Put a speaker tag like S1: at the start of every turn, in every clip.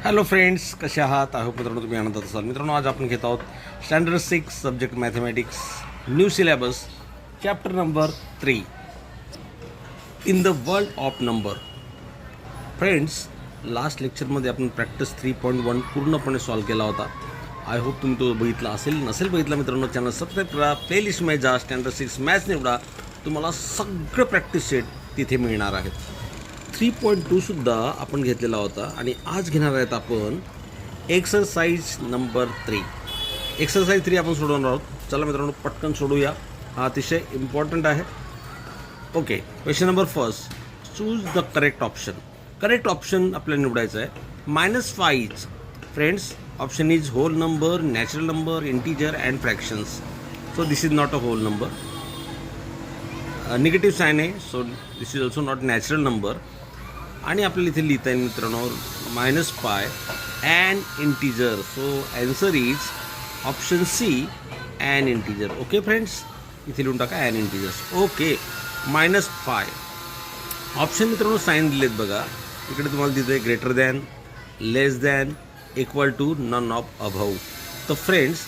S1: Hello friends, कसे आहात? I hope मित्रांनो तुम्ही आनंदात असाल. मित्रांनो, आज आपण घेत आहोत standard 6 subject mathematics new syllabus chapter number 3 in the world of number. Friends, last लेक्चरमध्ये आपण प्रॅक्टिस 3.1 पूर्णपणे सॉल्व केला होता. आय होप तुम्ही तो बघितला असेल. नसेल बघितला मित्रांनो, चॅनल सबस्क्राईब करा, प्लेलिस्टमध्ये जा, स्टँडर्ड 6 मॅथ्स निवडा. तुम्हाला सगळं प्रॅक्टिस सेट तिथे मिळणार आहेत. 3.2 सुद्धा आपण घेतलेला होता आणि आज घेणार आहेत आपण एक्सरसाइज नंबर 3. एक्सरसाइज 3 आपण सोडवणार आहोत. चला मित्रांनो, पटकन सोडूया. हा अतिशय इम्पॉर्टंट आहे. Okay, question number first, choose the correct option. Correct option आपल्याला निवडायचं आहे. -5. Friends, option is whole number, natural number, integer and fractions. So this is not a whole number. Negative sign आहे, so this is also not natural number. आणि आपल्याला इथे लिहिता येईल मित्रांनो -5 and integer. So answer is option C, and integer. Okay friends, इथे लिहून टाका अँड इंटीजर्स. ओके, -5 ऑप्शन मित्रांनो साईन दिलेत बघा. इकडे तुम्हाला दिलं आहे greater than, less than, equal to, none of above. तर फ्रेंड्स,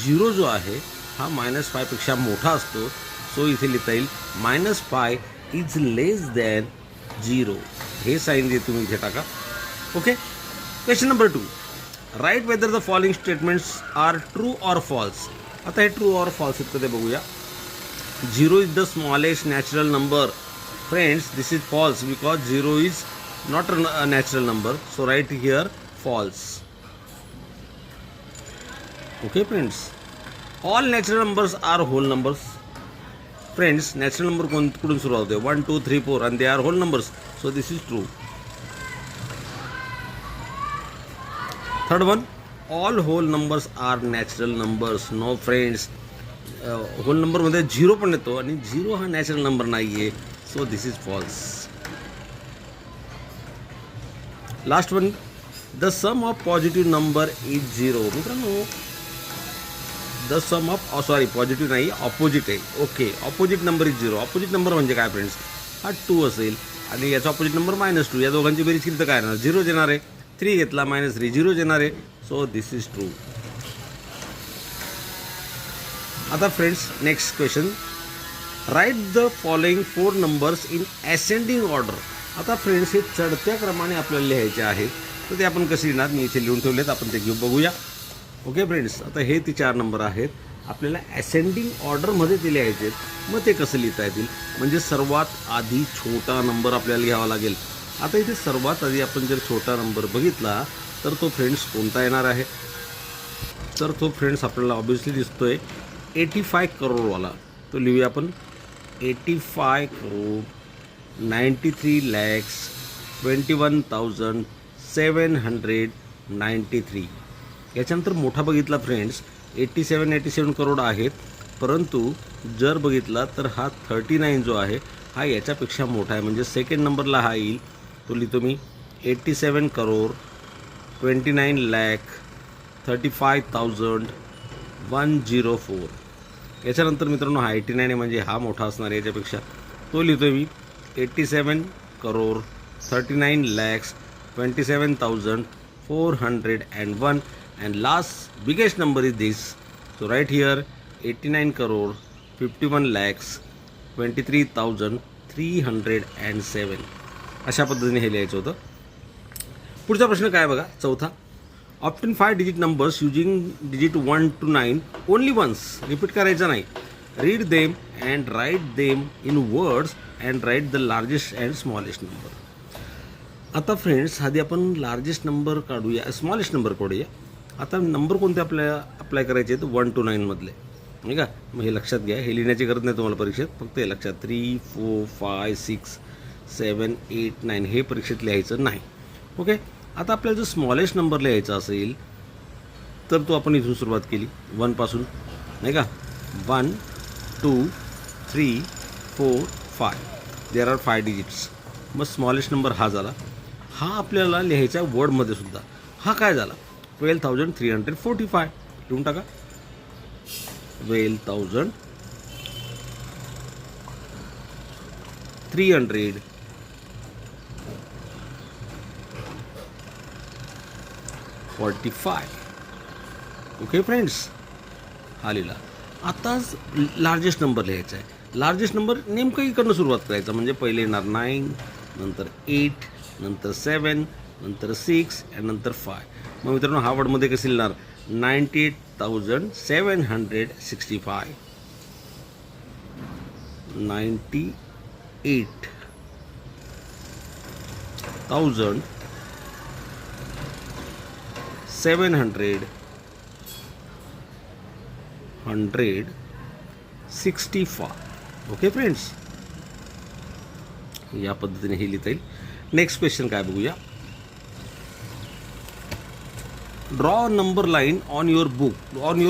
S1: 0 जो आहे हा -5 पेक्षा मोठा असतो. सो इथे लिहिता येईल -5 इज लेस दॅन 0. हे साईन जे तुम्ही इथे टाका. Okay, question number 2, write whether the following statements are true or false. आता हे ट्रू ऑर फॉल्स आहेत का ते बघूया. 0 is the smallest natural number. Friends, this is false because 0 is not a natural number. So right here false. Okay friends, all natural numbers are whole numbers. Friends, natural number कुठून सुरू होते? 1, 2, 3, 4 आणि they are whole numbers. So this is true. Third one, all whole numbers are natural numbers. No friends, whole नंबरमध्ये 0 पण येतो आणि 0 हा natural number नाही आहे. So this is false. Last one, the sum of positive number is 0. मित्रांनो, the sum of positive नाही, opposite आहे. Okay, opposite number is 0. Opposite number म्हणजे काय फ्रेंड्स? हा 2 असेल आणि याचा ऑपोजिट नंबर -2. या दोघांची बेरीज केली तर काय येणार? 0 येणार आहे. 3 घेतला -3, 0 येणार आहे. So this is true. आता friends, next question, write the following 4 numbers in ascending order. आता फ्रेंड्स, हे चढत्या क्रमाने आपल्याला लिहायचे आहेत. तर ते आपण कसे लिहिणार? मी इथे लिहून ठेवलेत, आपण ते घेऊ बघूया. ओके फ्रेंड्स, आता हे ते 4 नंबर आहेत. आपल्याला असेंडिंग ऑर्डरमध्ये ते लिहायचे आहेत. मग ते कसं लिहिता येतील? म्हणजे सर्वात आधी छोटा नंबर आपल्याला घ्यावा लागेल. आता इथे सर्वात आधी आपण जर छोटा नंबर बघितला तर तो फ्रेंड्स कोणता येणार आहे? तर तो फ्रेंड्स आपल्याला ऑब्विसली दिसतोय 85 करोडवाला. तो लिहूया आपण 85 करोड 93,21,793. याच्यानंतर मोठा बघितला फ्रेंड्स 87 करोड आहेत. परंतु जर बघितला तर हा 39 जो आहे हा याच्यापेक्षा मोठा आहे. म्हणजे सेकंड नंबरला हा येईल. तो लिहितो मी 87 करोड 29,35,104. याच्यानंतर मित्रांनो हा 89 आहे, म्हणजे हा मोठा असणार आहे याच्यापेक्षा. तो लिहितो मी 87 crore 39,27,401. And last biggest number is this. So right here 89 crore 51,23,307. अशा पद्धतीने हे लिहायचं होतं. पुढचा प्रश्न काय बघा, चौथा, obtain 5 digit numbers using digit 1 to 9 only once. Repeat करायचं नाही. Read them and write them in words and write the largest and smallest number. आता फ्रेंड्स, आधी आपण लार्जेस्ट नंबर काढूया, स्मॉलेस्ट नंबर काढूया. आता नंबर कोणते आपल्याला अप्लाय करायचे आहेत? 1 to 9 मधले, नाही का? मग हे लक्षात घ्या. हे लिहिण्याची गरज नाही तुम्हाला परीक्षेत. फक्त हे लक्षात 3, 4, 5, 6, 7, 8, 9 हे परीक्षेत लिहायचं नाही. ओके, आता आपल्याला जर स्मॉलेस्ट नंबर लिहायचा असेल तर तो आपण इथून सुरुवात केली 1 पासून, नाही का? 1, 2, 3, 4, 5. There are 5 digits. मग स्मॉलेस्ट नंबर हा झाला. हा आपल्याला लिहायचा वर्डमध्ये सुद्धा. हा काय झाला? 12,345. लिहून टाका 12,300 45. ओके फ्रेंड्स, हा लिहिला. आताच लार्जेस्ट नंबर लिहायचा आहे. लार्जेस्ट नंबर नेमकं इकडनं सुरुवात करायचा, म्हणजे पहिले येणार 9, नंतर 8, नंतर 7, नंतर 6 आणि नंतर 5. मग मित्रांनो हा वर्डमध्ये कसे लिहिणार? 98,765. 98,765. ओके फ्रेंड्स, या पद्धतीने हे लिहिता येईल. नेक्स्ट क्वेश्चन काय बघूया. Draw number line on your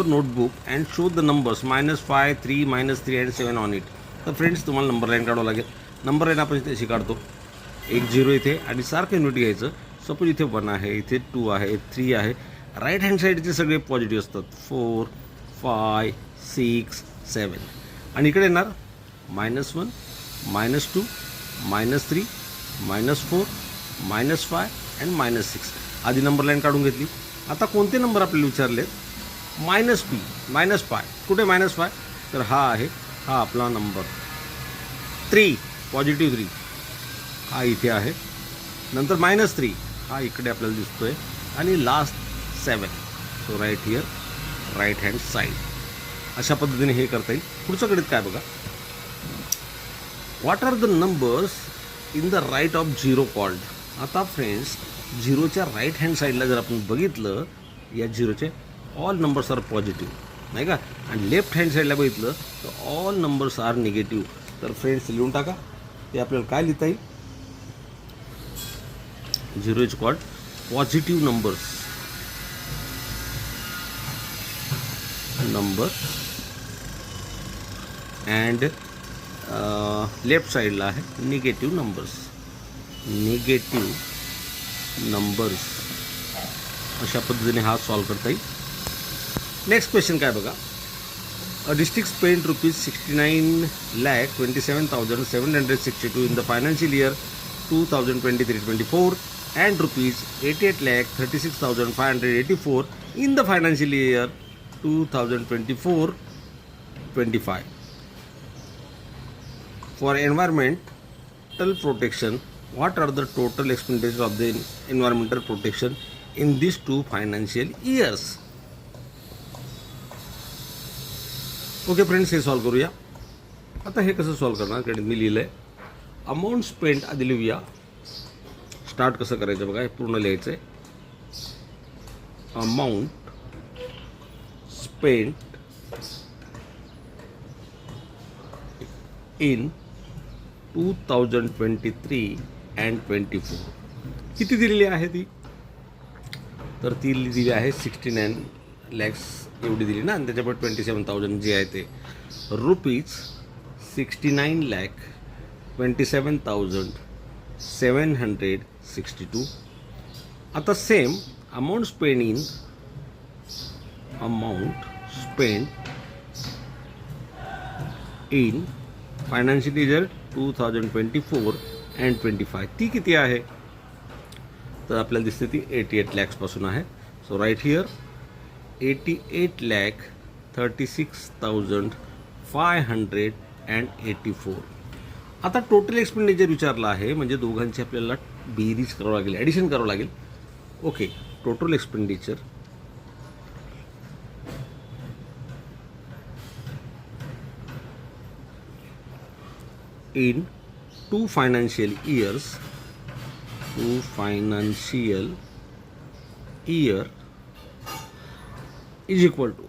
S1: notebook and show the numbers -5, 3, -3 आणि 7 ऑन इट. तर फ्रेंड्स तुम्हाला नंबर लाईन काढावं लागेल. नंबर लाईन आपण इथे अशी काढतो, एक 0 इथे आणि सारखं युनिट घ्यायचं. सपोज इथे 1 आहे, इथे 2 आहे, 3 आहे. राईट हँड साईडचे सगळे पॉझिटिव्ह असतात, 4, 5, 6, 7. आणि इकडे येणार -1, -2, -3, -4, -5 आणि -6. आधी नंबर लाईन काढून घेतली. आता कोणते नंबर आपल्याला विचारले? -5. कुठे -5? तर हा आहे, हा आपला नंबर 3, पॉझिटिव्ह 3 हा इथे आहे. नंतर -3 हा इकडे आपल्याला दिसतोय आणि last 7. So right here, right hand side. अशा पद्धतीने हे करता येईल. पुढचं गणित काय बघा. What are the numbers in the right of 0 called. आता फ्रेंड्स 0च्या राईट हँड साईडला जर आपण बघितलं, या 0चे ऑल नंबर्स आर पॉझिटिव्ह, नाही का. आणि लेफ्ट हँड साईडला बघितलं तर ऑल नंबर्स आर निगेटिव्ह. तर फ्रेंड्स लिहून टाका, ते आपल्याला काय लिहिता येईल. 0 is called positive number and left साईडला आहे निगेटिव्ह नंबर्स. अशा पद्धतीने हा सॉल्व करता येईल. नेक्स्ट क्वेश्चन काय बघा. A district spend ₹69,27,762 in the financial year 2023-24 and ₹88,36,584 in the financial year 2024-25 for environmental protection. What are the total expenditure of the environmental protection in these 2 financial years? Okay friends, हे solve करूया. आता हे कसं solve करणार? कारण मी लिहिलं आहे amount spend. आधी लिहूया. स्टार्ट कसं करायचं बघा, हे पूर्ण लिहायचं आहे. Amount spend in 2023 and 24. किती दिलेली आहे ती? तर ती दिली आहे 69 lakhs एवढी दिली ना, आणि त्याच्यापुढे 27,000 जे आहे ते ₹69,27,762. आता same amount spend in financial year 2024 and 25 ती किती आहे? तर आपल्याला दिसते ती 88 lakhs पासून आहे. So right here 88,36,584. आता टोटल एक्सपेंडिचर विचारला आहे, म्हणजे दोघांची आपल्याला बेरीज करावं लागेल, ॲडिशन करावं लागेल. Okay, total expenditure in 2 financial years is equal to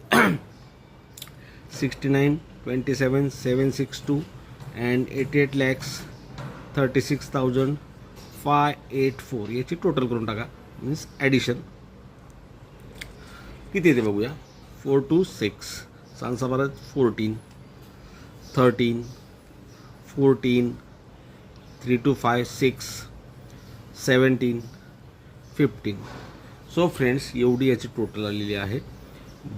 S1: 69,27,762 and 88,36,584. याची टोटल करून टाका, मीन्स ॲडिशन किती येते बघूया. 4 to 6 सांसा परत 14, 13, 14, 3 to 5, 6, 17, 15. सो फ्रेंड्स एवढी याची टोटल आलेली आहे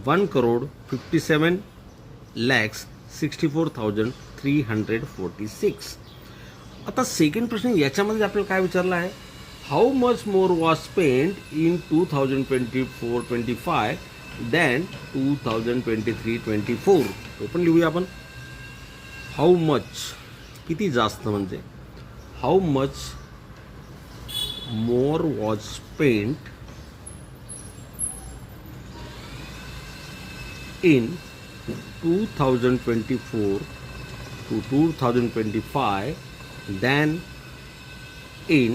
S1: 1,57,64,346. आता सेकंड प्रश्न याच्यामध्ये आपल्याला काय विचारला आहे? How much more was spend in 2024-25 than 2023-24. तो पण लिहूया आपण. हाऊ मच किती जास्त म्हणजे how much more was spent in 2024 to 2025 than in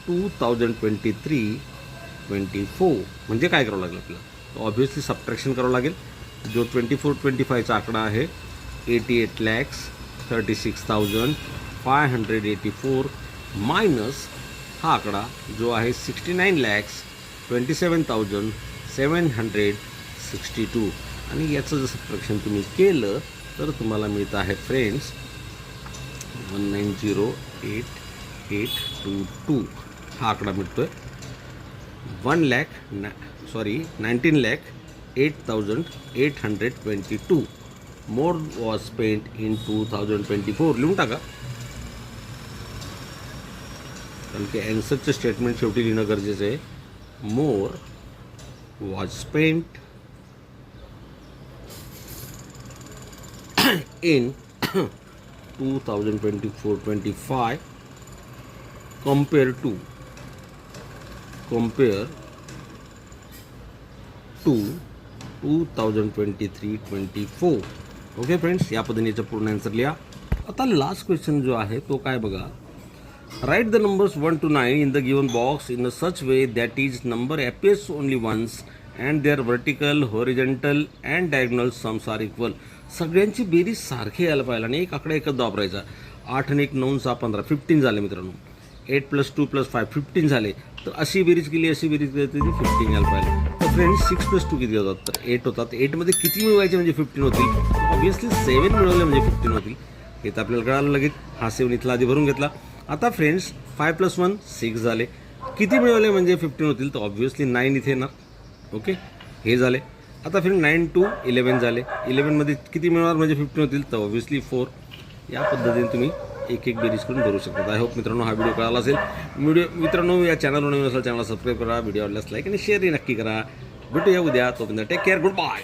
S1: 2023-24. म्हणजे काय करावं लागेल आपल्याला? ऑब्व्हियसली सबट्रॅक्शन करावं लागेल. जो 24-25चा आकडा आहे 88,36,584 मायनस हा आकडा जो आहे 69,27,762 आणि याचं जर सबट्रॅक्शन तुम्ही केलं तर तुम्हाला मिळतं आहे फ्रेंड्स 190,8822. हा आकडा मिळतोय 19,08,822. More was spent in 2024. लिहून टाका, कारण की ॲन्सरचं स्टेटमेंट शेवटी लिहिणं गरजेचं आहे. More was spent in 2024-25 compare to 2023-24. Okay friends, या पद्धतीने पूर्ण आन्सर लिहा. आता लास्ट क्वेश्चन जो आहे तो काय बघा. Write the numbers 1 to 9 in the given box in a such way that each number appears only once and their vertical, horizontal and diagonal sums are equal. सगळ्यांची बेरीज सारखी यायला पाहिजे आणि एक आकडा एकच वापरायचा. 8 आणि 1 9 6 15 15 झाले मित्रांनो. 8 + 2 + 5 15 झाले. तर अशी बेरीज केली अशी बेरीज केली तरी 15 यायला पाहिजे. तर फ्रेंड्स 6 + 2 किती होतात? तर 8 होतात. 8मध्ये किती मिळवायचे म्हणजे 15 होतील? ऑब्व्हियसली 7 मिळवले म्हणजे 15 होतील. हे तर आपल्याला कळालं लगेच. हा 7 इथला आधी भरून घेतला. आता फ्रेंड्स 5 + 1 6 झाले. किती मिळवले म्हणजे 15 होतील? तर ऑब्व्हियसली 9 इथे येणार. ओके, हे झाले. आता फ्रेंड 9 to 11 झाले. 11मध्ये किती मिळणार म्हणजे 15 होतील? तर ऑब्व्हियसली 4. या पद्धतीने तुम्ही एक एक बेरीज करून भरू शकता. आय होप मित्रांनो हा व्हिडिओ कळाला असेल. मित्रांनो या चॅनलवर नवीन असेल चॅनलला सबस्क्राईब करा, व्हिडिओ आवडल्यास लाईक आणि शेअरही नक्की करा. भेटूया उद्या. तोपर्यंत टेक केअर, गुड बाय.